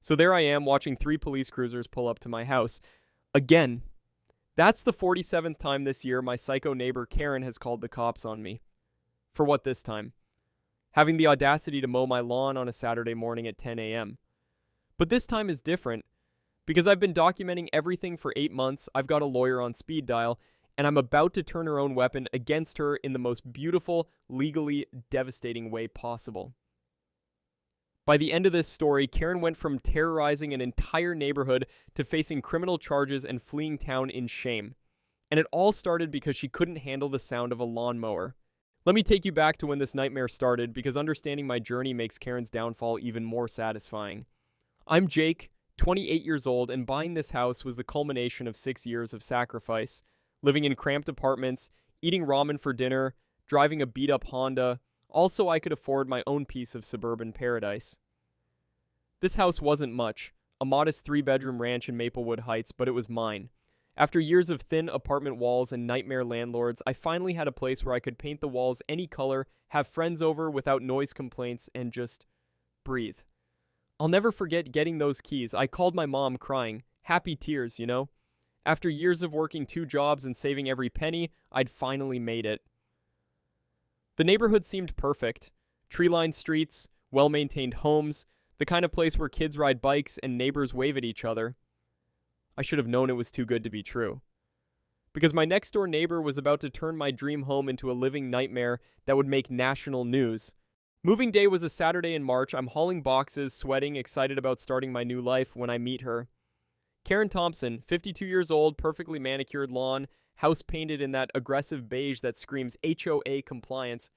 So there I am watching 3 police cruisers pull up to my house. Again. That's the 47th time this year my psycho neighbor Karin has called the cops on me. For what this time? Having the audacity to mow my lawn on a Saturday morning at 10 a.m. But this time is different. Because I've been documenting everything for 8 months, I've got a lawyer on speed dial, and I'm about to turn her own weapon against her in the most beautiful, legally devastating way possible. By the end of this story, Karin went from terrorizing an entire neighborhood to facing criminal charges and fleeing town in shame. And it all started because she couldn't handle the sound of a lawnmower. Let me take you back to when this nightmare started, because understanding my journey makes Karin's downfall even more satisfying. I'm Jake, 28 years old, and buying this house was the culmination of 6 years of sacrifice. Living in cramped apartments, eating ramen for dinner, driving a beat-up Honda. Also, I could afford my own piece of suburban paradise. This house wasn't much, a modest 3-bedroom ranch in Maplewood Heights, but it was mine. After years of thin apartment walls and nightmare landlords, I finally had a place where I could paint the walls any color, have friends over without noise complaints, and just breathe. I'll never forget getting those keys. I called my mom crying. Happy tears, you know? After years of working 2 jobs and saving every penny, I'd finally made it. The neighborhood seemed perfect. Tree-lined streets, well-maintained homes, the kind of place where kids ride bikes and neighbors wave at each other. I should have known it was too good to be true. Because my next-door neighbor was about to turn my dream home into a living nightmare that would make national news. Moving day was a Saturday in March. I'm hauling boxes, sweating, excited about starting my new life when I meet her. Karin Thompson, 52 years old, perfectly manicured lawn, house painted in that aggressive beige that screams HOA compliance,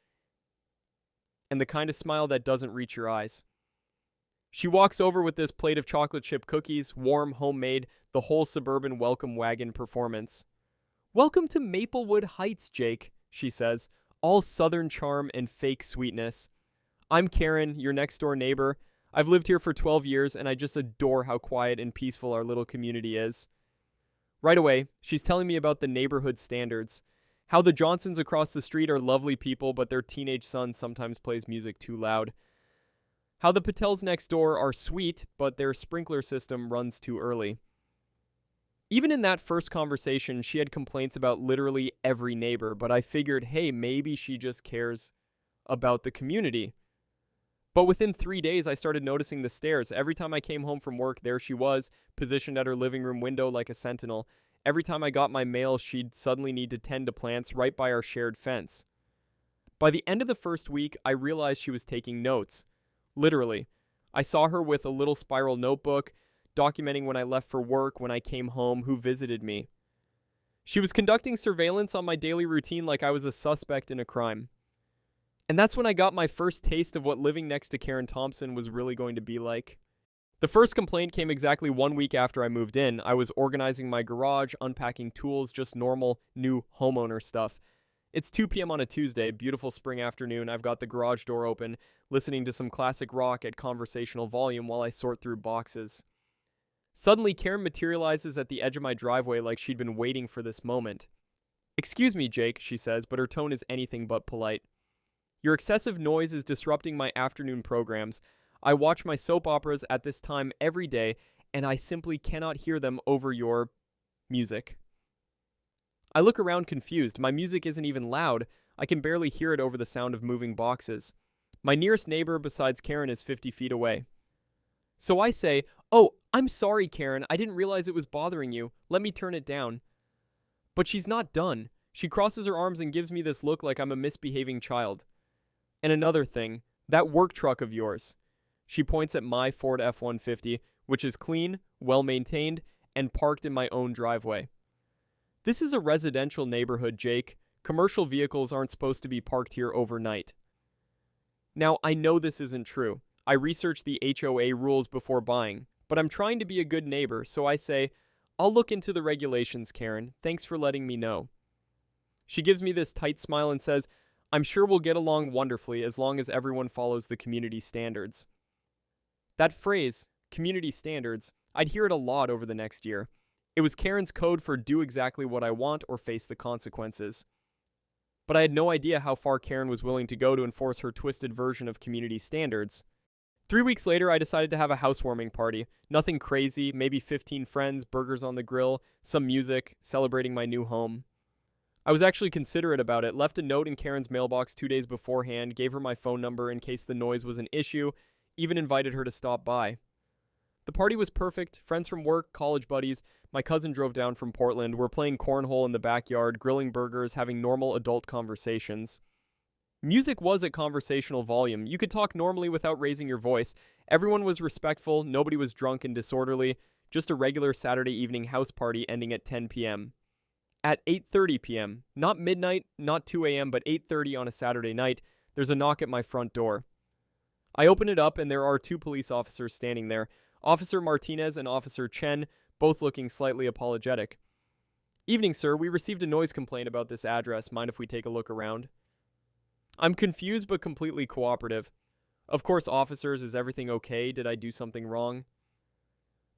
and the kind of smile that doesn't reach your eyes. She walks over with this plate of chocolate chip cookies, warm, homemade, the whole suburban welcome wagon performance. "Welcome to Maplewood Heights, Jake," she says, all southern charm and fake sweetness. I'm Karin, your next door neighbor. I've lived here for 12 years, and I just adore how quiet and peaceful our little community is. Right away, she's telling me about the neighborhood standards. How the Johnsons across the street are lovely people, but their teenage son sometimes plays music too loud. How the Patels next door are sweet, but their sprinkler system runs too early. Even in that first conversation, she had complaints about literally every neighbor, but I figured, hey, maybe she just cares about the community. But within 3 days, I started noticing the stairs. Every time I came home from work, there she was, positioned at her living room window like a sentinel. Every time I got my mail, she'd suddenly need to tend to plants right by our shared fence. By the end of the first week, I realized she was taking notes. Literally. I saw her with a little spiral notebook, documenting when I left for work, when I came home, who visited me. She was conducting surveillance on my daily routine like I was a suspect in a crime. And that's when I got my first taste of what living next to Karin Thompson was really going to be like. The first complaint came exactly 1 week after I moved in. I was organizing my garage, unpacking tools, just normal, new homeowner stuff. It's 2 p.m. on a Tuesday, beautiful spring afternoon. I've got the garage door open, listening to some classic rock at conversational volume while I sort through boxes. Suddenly, Karin materializes at the edge of my driveway like she'd been waiting for this moment. "Excuse me, Jake," she says, but her tone is anything but polite. "Your excessive noise is disrupting my afternoon programs. I watch my soap operas at this time every day, and I simply cannot hear them over your music." I look around confused. My music isn't even loud. I can barely hear it over the sound of moving boxes. My nearest neighbor besides Karin is 50 feet away. So I say, "Oh, I'm sorry, Karin. I didn't realize it was bothering you. Let me turn it down." But she's not done. She crosses her arms and gives me this look like I'm a misbehaving child. "And another thing, that work truck of yours." She points at my Ford F-150, which is clean, well-maintained, and parked in my own driveway. "This is a residential neighborhood, Jake. Commercial vehicles aren't supposed to be parked here overnight." Now, I know this isn't true. I researched the HOA rules before buying, but I'm trying to be a good neighbor, so I say, "I'll look into the regulations, Karin. Thanks for letting me know." She gives me this tight smile and says, "I'm sure we'll get along wonderfully as long as everyone follows the community standards." That phrase, community standards, I'd hear it a lot over the next year. It was Karin's code for do exactly what I want or face the consequences. But I had no idea how far Karin was willing to go to enforce her twisted version of community standards. 3 weeks later, I decided to have a housewarming party. Nothing crazy, maybe 15 friends, burgers on the grill, some music, celebrating my new home. I was actually considerate about it, left a note in Karen's mailbox 2 days beforehand, gave her my phone number in case the noise was an issue, even invited her to stop by. The party was perfect, friends from work, college buddies, my cousin drove down from Portland, we're playing cornhole in the backyard, grilling burgers, having normal adult conversations. Music was at conversational volume. You could talk normally without raising your voice. Everyone was respectful, nobody was drunk and disorderly, just a regular Saturday evening house party ending at 10 p.m. At 8:30 p.m., not midnight, not 2 a.m., but 8:30 on a Saturday night, there's a knock at my front door. I open it up and there are 2 police officers standing there, Officer Martinez and Officer Chen, both looking slightly apologetic. "Evening, sir. We received a noise complaint about this address. Mind if we take a look around?" I'm confused but completely cooperative. "Of course, officers. Is everything okay? Did I do something wrong?"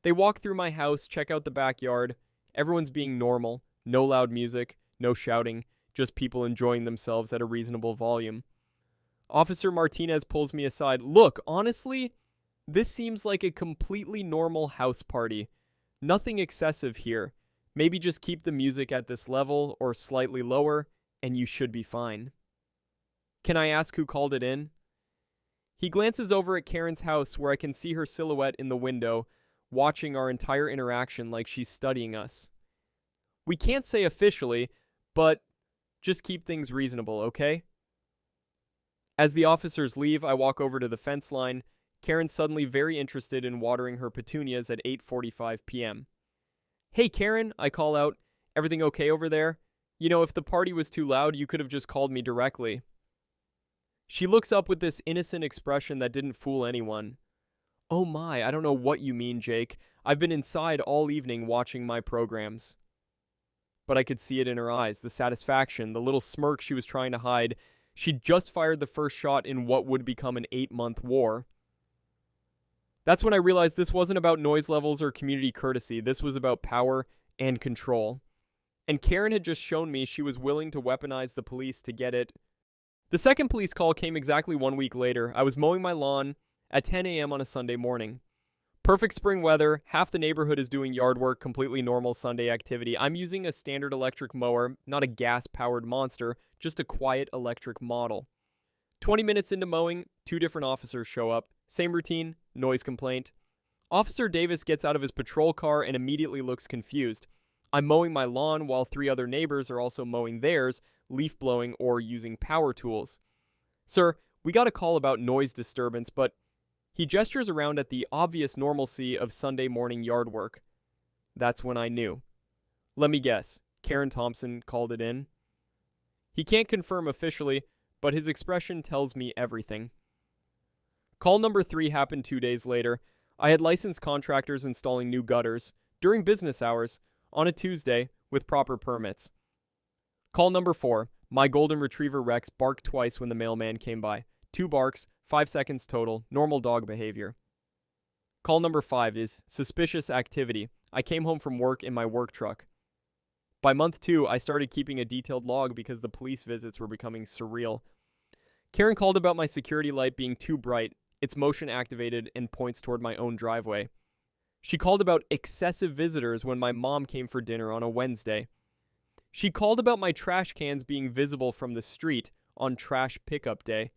They walk through my house, check out the backyard. Everyone's being normal. No loud music, no shouting, just people enjoying themselves at a reasonable volume. Officer Martinez pulls me aside. "Look, honestly, this seems like a completely normal house party. Nothing excessive here. Maybe just keep the music at this level or slightly lower, and you should be fine." "Can I ask who called it in?" He glances over at Karen's house where I can see her silhouette in the window, watching our entire interaction like she's studying us. "We can't say officially, but just keep things reasonable, okay?" As the officers leave, I walk over to the fence line. Karen's suddenly very interested in watering her petunias at 8:45 p.m. "Hey, Karen," I call out. "Everything okay over there? You know, if the party was too loud, you could have just called me directly." She looks up with this innocent expression that didn't fool anyone. "Oh my, I don't know what you mean, Jake. I've been inside all evening watching my programs." But I could see it in her eyes, the satisfaction, the little smirk she was trying to hide. She'd just fired the first shot in what would become an 8-month war. That's when I realized this wasn't about noise levels or community courtesy. This was about power and control. And Karen had just shown me she was willing to weaponize the police to get it. The second police call came exactly 1 week later. I was mowing my lawn at 10 a.m. on a Sunday morning. Perfect spring weather, half the neighborhood is doing yard work, completely normal Sunday activity. I'm using a standard electric mower, not a gas-powered monster, just a quiet electric model. 20 minutes into mowing, 2 different officers show up. Same routine, noise complaint. Officer Davis gets out of his patrol car and immediately looks confused. I'm mowing my lawn while 3 other neighbors are also mowing theirs, leaf blowing or using power tools. "Sir, we got a call about noise disturbance, but..." He gestures around at the obvious normalcy of Sunday morning yard work. That's when I knew. Let me guess, Karen Thompson called it in? He can't confirm officially, but his expression tells me everything. Call number 3 happened 2 days later. I had licensed contractors installing new gutters, during business hours, on a Tuesday, with proper permits. Call number 4. My golden retriever Rex barked twice when the mailman came by. 2 barks, 5 seconds total, normal dog behavior. Call number 5 is suspicious activity. I came home from work in my work truck. By month 2, I started keeping a detailed log because the police visits were becoming surreal. Karen called about my security light being too bright. It's motion activated and points toward my own driveway. She called about excessive visitors when my mom came for dinner on a Wednesday. She called about my trash cans being visible from the street on trash pickup day.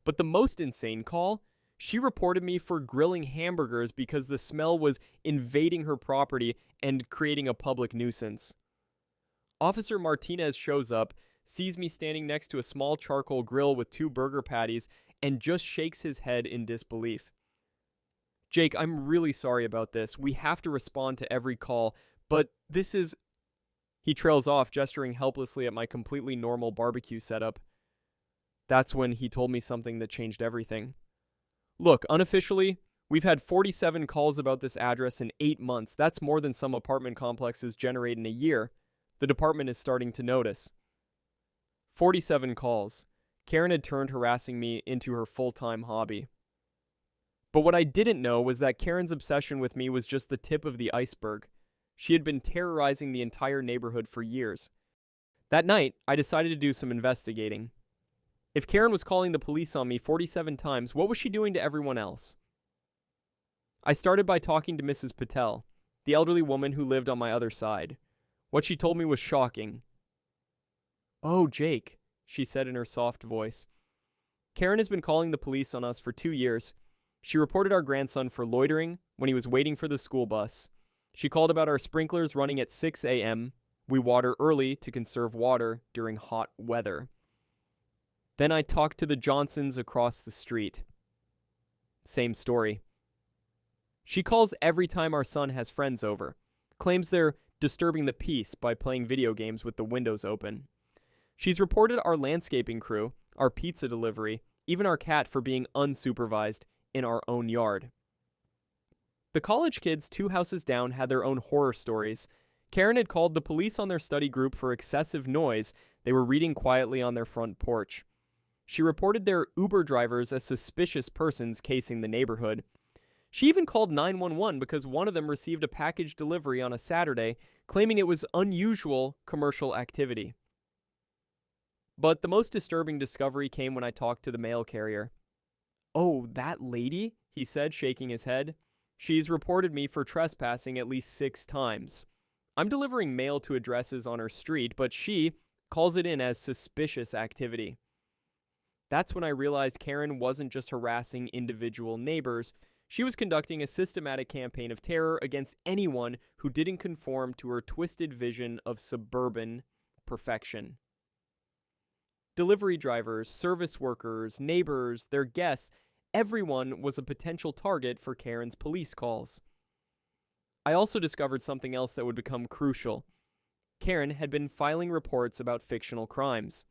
But the most insane call, she reported me for grilling hamburgers because the smell was invading her property and creating a public nuisance. Officer Martinez shows up, sees me standing next to a small charcoal grill with 2 burger patties, and just shakes his head in disbelief. "Jake, I'm really sorry about this. We have to respond to every call, but this is..." He trails off, gesturing helplessly at my completely normal barbecue setup. That's when he told me something that changed everything. "Look, unofficially, we've had 47 calls about this address in 8 months. That's more than some apartment complexes generate in a year. The department is starting to notice." 47 calls. Karin had turned harassing me into her full-time hobby. But what I didn't know was that Karen's obsession with me was just the tip of the iceberg. She had been terrorizing the entire neighborhood for years. That night, I decided to do some investigating. If Karin was calling the police on me 47 times, what was she doing to everyone else? I started by talking to Mrs. Patel, the elderly woman who lived on my other side. What she told me was shocking. "Oh, Jake," she said in her soft voice. "Karin has been calling the police on us for 2 years. She reported our grandson for loitering when he was waiting for the school bus. She called about our sprinklers running at 6 a.m. We water early to conserve water during hot weather. Then I talked to the Johnsons across the street. Same story. She calls every time our son has friends over, claims they're disturbing the peace by playing video games with the windows open. She's reported our landscaping crew, our pizza delivery, even our cat for being unsupervised in our own yard." The college kids 2 houses down had their own horror stories. Karin had called the police on their study group for excessive noise they were reading quietly on their front porch. She reported their Uber drivers as suspicious persons casing the neighborhood. She even called 911 because one of them received a package delivery on a Saturday, claiming it was unusual commercial activity. But the most disturbing discovery came when I talked to the mail carrier. "Oh, that lady?" he said, shaking his head. "She's reported me for trespassing at least 6 times. I'm delivering mail to addresses on her street, but she calls it in as suspicious activity." That's when I realized Karin wasn't just harassing individual neighbors. She was conducting a systematic campaign of terror against anyone who didn't conform to her twisted vision of suburban perfection. Delivery drivers, service workers, neighbors, their guests, everyone was a potential target for Karin's police calls. I also discovered something else that would become crucial. Karin had been filing reports about fictional crimes.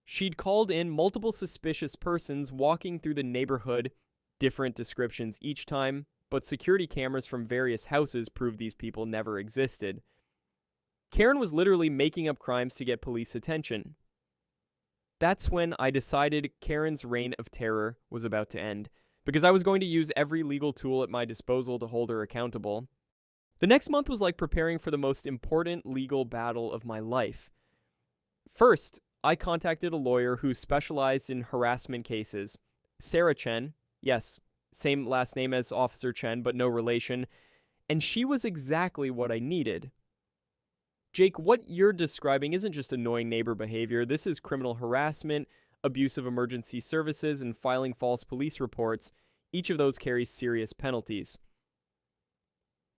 She'd called in multiple suspicious persons walking through the neighborhood, different descriptions each time, but security cameras from various houses proved these people never existed. Karin was literally making up crimes to get police attention. That's when I decided Karin's reign of terror was about to end, because I was going to use every legal tool at my disposal to hold her accountable. The next month was like preparing for the most important legal battle of my life. First, I contacted a lawyer who specialized in harassment cases. Sarah Chen, yes, same last name as Officer Chen, but no relation, and she was exactly what I needed. Jake, what you're describing isn't just annoying neighbor behavior. This is criminal harassment, abuse of emergency services, and filing false police reports. Each of those carries serious penalties.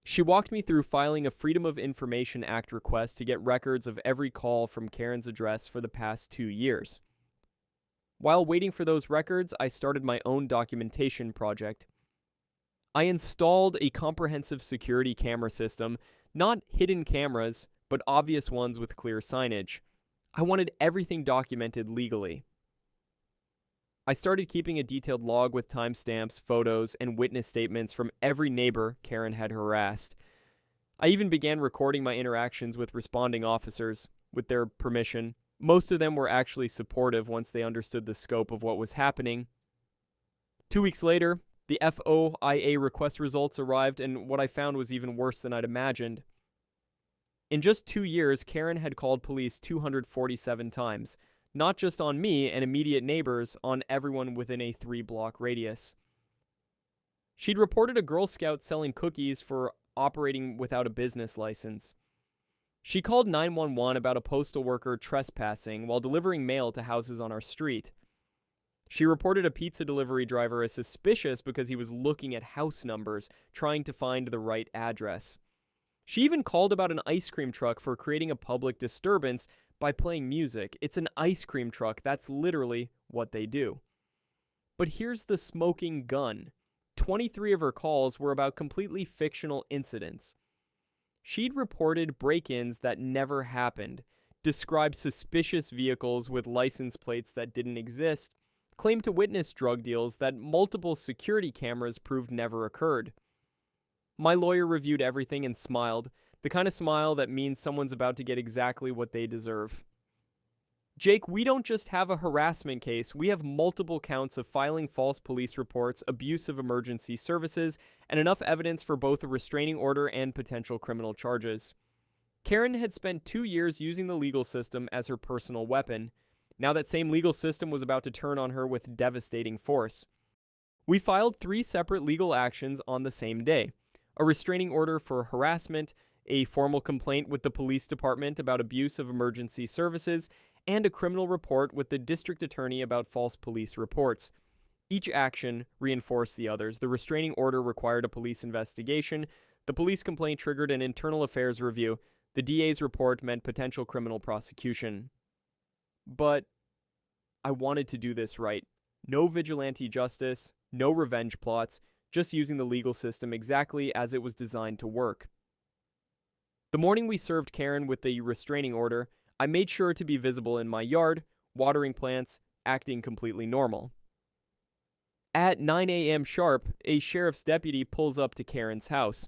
She walked me through filing a Freedom of Information Act request to get records of every call from Karin's address for the past 2 years. While waiting for those records, I started my own documentation project. I installed a comprehensive security camera system, not hidden cameras, but obvious ones with clear signage. I wanted everything documented legally. I started keeping a detailed log with timestamps, photos, and witness statements from every neighbor Karin had harassed. I even began recording my interactions with responding officers, with their permission. Most of them were actually supportive once they understood the scope of what was happening. 2 weeks later, the FOIA request results arrived, and what I found was even worse than I'd imagined. In just 2 years, Karin had called police 247 times, not just on me and immediate neighbors, on everyone within a 3-block radius. She'd reported a Girl Scout selling cookies for operating without a business license. She called 911 about a postal worker trespassing while delivering mail to houses on our street. She reported a pizza delivery driver as suspicious because he was looking at house numbers, trying to find the right address. She even called about an ice cream truck for creating a public disturbance by playing music. It's an ice cream truck. That's literally what they do. But here's the smoking gun. 23 of her calls were about completely fictional incidents. She'd reported break-ins that never happened, described suspicious vehicles with license plates that didn't exist, claimed to witness drug deals that multiple security cameras proved never occurred. My lawyer reviewed everything and smiled, the kind of smile that means someone's about to get exactly what they deserve. Jake, we don't just have a harassment case, we have multiple counts of filing false police reports, abuse of emergency services, and enough evidence for both a restraining order and potential criminal charges. Karin had spent 2 years using the legal system as her personal weapon. Now that same legal system was about to turn on her with devastating force. We filed 3 separate legal actions on the same day: a restraining order for harassment, a formal complaint with the police department about abuse of emergency services, and a criminal report with the district attorney about false police reports. Each action reinforced the others. The restraining order required a police investigation. The police complaint triggered an internal affairs review. The DA's report meant potential criminal prosecution. But I wanted to do this right. No vigilante justice, no revenge plots, just using the legal system exactly as it was designed to work. The morning we served Karin with the restraining order, I made sure to be visible in my yard, watering plants, acting completely normal. At 9 a.m. sharp, a sheriff's deputy pulls up to Karin's house.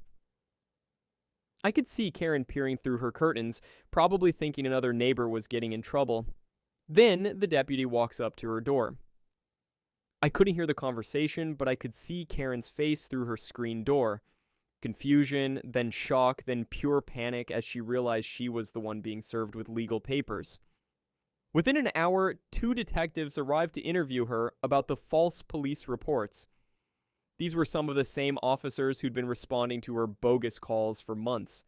I could see Karin peering through her curtains, probably thinking another neighbor was getting in trouble. Then the deputy walks up to her door. I couldn't hear the conversation, but I could see Karin's face through her screen door. Confusion, then shock, then pure panic as she realized she was the one being served with legal papers. Within an hour, 2 detectives arrived to interview her about the false police reports. These were some of the same officers who'd been responding to her bogus calls for months.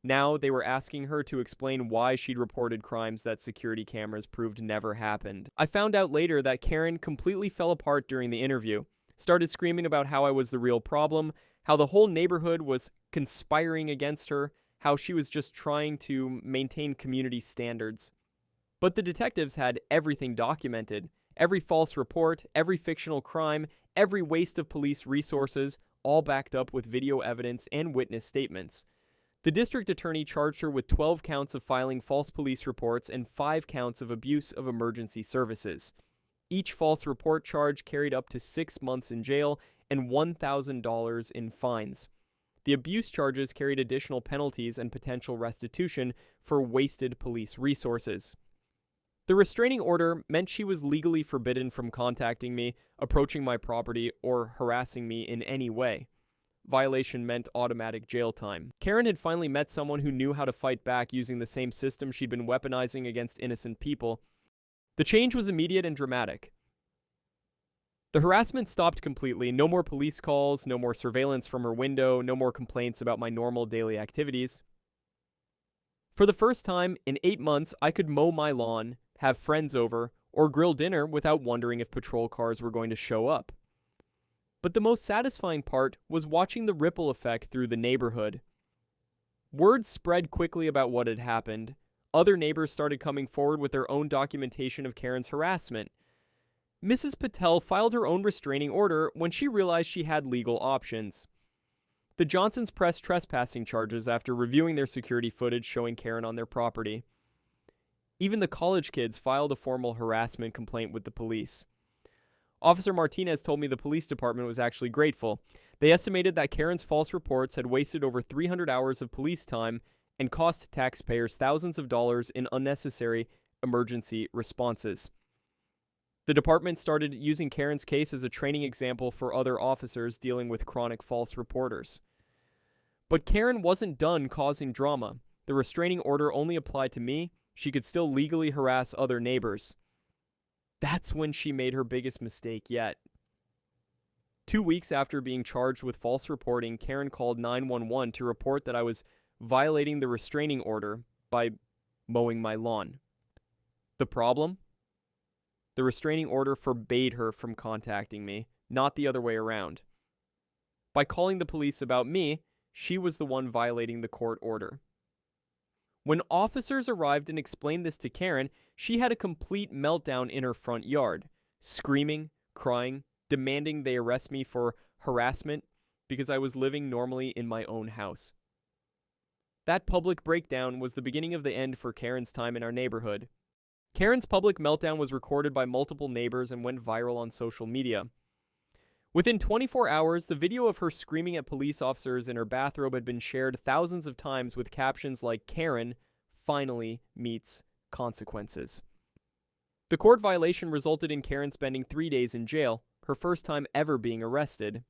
Now they were asking her to explain why she'd reported crimes that security cameras proved never happened. I found out later that Karin completely fell apart during the interview, started screaming about how I was the real problem, how the whole neighborhood was conspiring against her, how she was just trying to maintain community standards. But the detectives had everything documented. Every false report, every fictional crime, every waste of police resources, all backed up with video evidence and witness statements. The district attorney charged her with 12 counts of filing false police reports and 5 counts of abuse of emergency services. Each false report charge carried up to 6 months in jail and $1,000 in fines. The abuse charges carried additional penalties and potential restitution for wasted police resources. The restraining order meant she was legally forbidden from contacting me, approaching my property, or harassing me in any way. Violation meant automatic jail time. Karin had finally met someone who knew how to fight back using the same system she'd been weaponizing against innocent people. The change was immediate and dramatic. The harassment stopped completely. No more police calls, no more surveillance from her window, no more complaints about my normal daily activities. For the first time in 8 months, I could mow my lawn, have friends over, or grill dinner without wondering if patrol cars were going to show up. But the most satisfying part was watching the ripple effect through the neighborhood. Word spread quickly about what had happened. Other neighbors started coming forward with their own documentation of Karin's harassment. Mrs. Patel filed her own restraining order when she realized she had legal options. The Johnsons pressed trespassing charges after reviewing their security footage showing Karin on their property. Even the college kids filed a formal harassment complaint with the police. Officer Martinez told me the police department was actually grateful. They estimated that Karin's false reports had wasted over 300 hours of police time and cost taxpayers thousands of dollars in unnecessary emergency responses. The department started using Karin's case as a training example for other officers dealing with chronic false reporters. But Karin wasn't done causing drama. The restraining order only applied to me. She could still legally harass other neighbors. That's when she made her biggest mistake yet. 2 weeks after being charged with false reporting, Karin called 911 to report that I was violating the restraining order by mowing my lawn. The problem? The restraining order forbade her from contacting me, not the other way around. By calling the police about me, she was the one violating the court order. When officers arrived and explained this to Karin, she had a complete meltdown in her front yard, screaming, crying, demanding they arrest me for harassment because I was living normally in my own house. That public breakdown was the beginning of the end for Karin's time in our neighborhood. Karin's public meltdown was recorded by multiple neighbors and went viral on social media. Within 24 hours, the video of her screaming at police officers in her bathrobe had been shared thousands of times with captions like "Karin finally meets consequences." The court violation resulted in Karin spending 3 days in jail, her first time ever being arrested.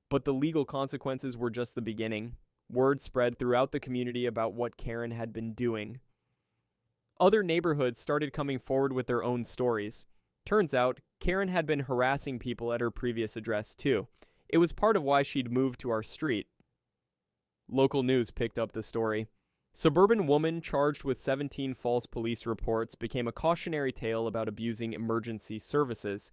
But the legal consequences were just the beginning. Word spread throughout the community about what Karin had been doing. Other neighborhoods started coming forward with their own stories. Turns out, Karin had been harassing people at her previous address too. It was part of why she'd moved to our street. Local news picked up the story. Suburban woman charged with 17 false police reports became a cautionary tale about abusing emergency services.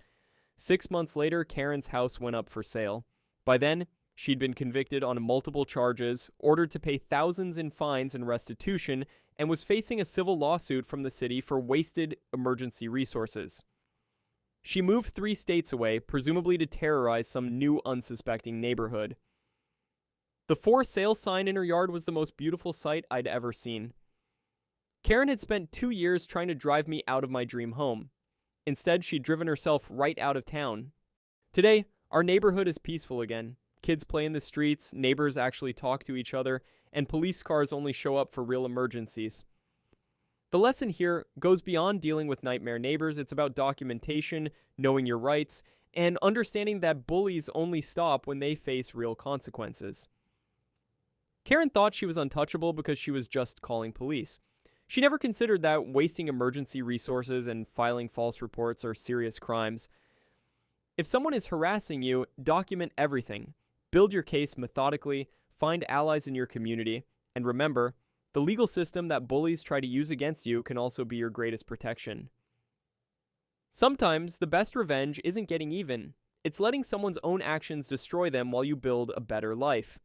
6 months later, Karin's house went up for sale. By then, she'd been convicted on multiple charges, ordered to pay thousands in fines and restitution, and was facing a civil lawsuit from the city for wasted emergency resources. She moved 3 states away, presumably to terrorize some new unsuspecting neighborhood. The for sale sign in her yard was the most beautiful sight I'd ever seen. Karin had spent 2 years trying to drive me out of my dream home. Instead, she'd driven herself right out of town. Today, our neighborhood is peaceful again. Kids play in the streets, neighbors actually talk to each other, and police cars only show up for real emergencies. The lesson here goes beyond dealing with nightmare neighbors. It's about documentation, knowing your rights, and understanding that bullies only stop when they face real consequences. Karin thought she was untouchable because she was just calling police. She never considered that wasting emergency resources and filing false reports are serious crimes. If someone is harassing you, document everything. Build your case methodically, find allies in your community, and remember, the legal system that bullies try to use against you can also be your greatest protection. Sometimes, the best revenge isn't getting even. It's letting someone's own actions destroy them while you build a better life.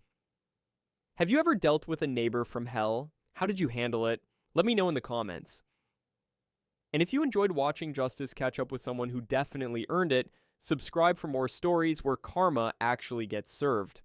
Have you ever dealt with a neighbor from hell? How did you handle it? Let me know in the comments. And if you enjoyed watching justice catch up with someone who definitely earned it, subscribe for more stories where karma actually gets served.